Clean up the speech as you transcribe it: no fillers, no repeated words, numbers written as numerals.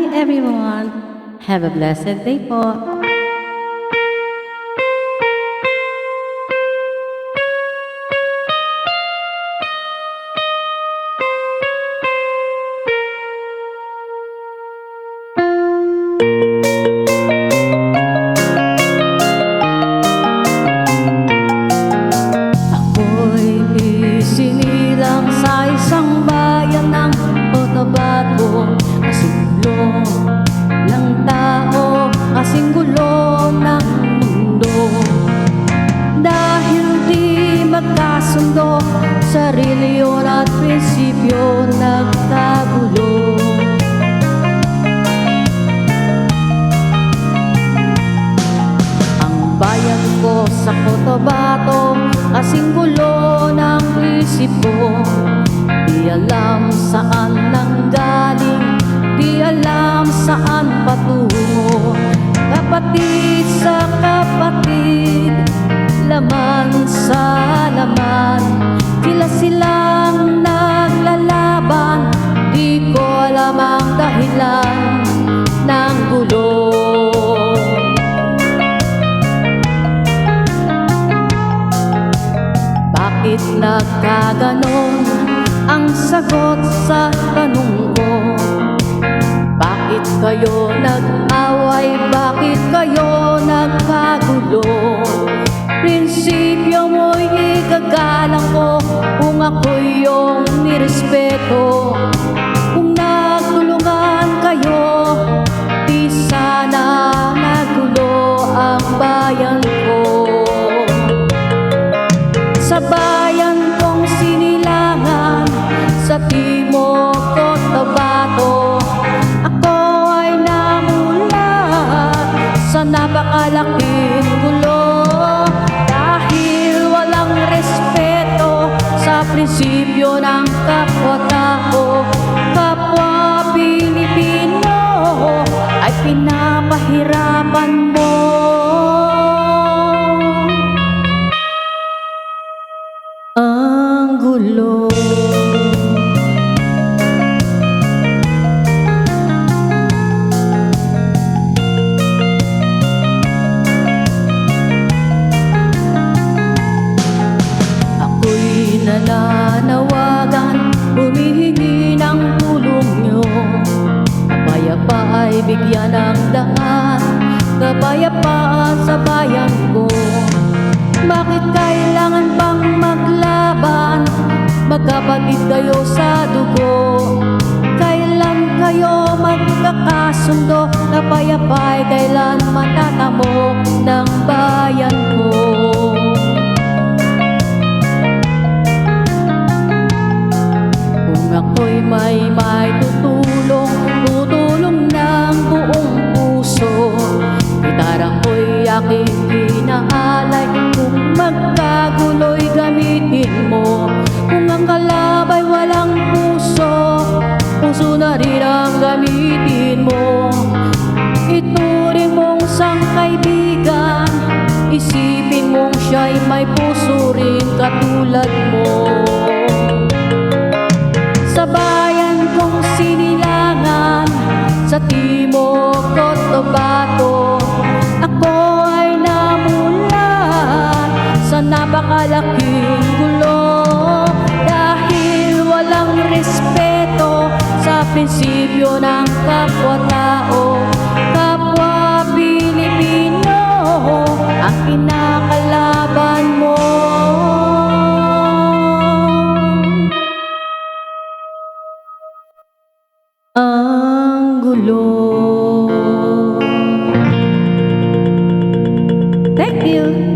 Hi everyone! Have a blessed day po! Ako'y isinilang sa isang bayan ng Cotabato. Kasing gulo ng tao, kasing gulo ng mundo. Dahil di magkasundo sa reliyon at prinsipyo, nagkagulo. Ang bayan ko sa Cotabato, kasing gulo ng isip ko. Di alam saan nanggaling, di alam saan patungo. Kapatid sa kapatid, laman sa laman, silang naglalaban. Di ko alam ang dahilan ng gulo. Bakit nagkaganon? Ang sagot sa tanong ko. Bakit kayo nag-away? Bakit kayo nagkagulo? Prinsipyo mo'y igagalang ko kung ako'y iyong nirespeto. Kung nagtulungan kayo, di sana nagulo ang bayan ko. Sa bayan kong sinilangan, sa Timog Cotabato, ako ay namulat sa napakalaking gulo. Dahil walang respeto sa prinsipyo ng kapwa-tao, kapwa Pilipino ay pinapahirapan mo. Ang gulo. Ako'y nananawagan, humihingi ng tulong nyo. Kapayapa ay bigyan ng daan, kapayapaan sa bayan ko. Bakit kailangan bang maglaban? Magkapatid kayo sa dugo. Kailan kayo magkakasundo? Kapayapa ay kailan matatamo ng bayan ko. Kung ako'y may tutulong, tutulong ng buong puso. Gitarang ko'y aking inaalay, kung magkagulo'y gamitin mo. Kung ang kalabay walang puso, puso na rin ang gamitin mo. Ituring mong sangkaibigan, isipin mong siya'y may puso rin katulad mo. Sa bayan kong sinilangan, sa Timog Cotabato, ako ay namulat sa napakalaking gulo. Dahil walang respeto sa prinsipyo ng kapwa-tao, kapwa Pilipino ang kinakalaban mo. Ang gulo. Thank you.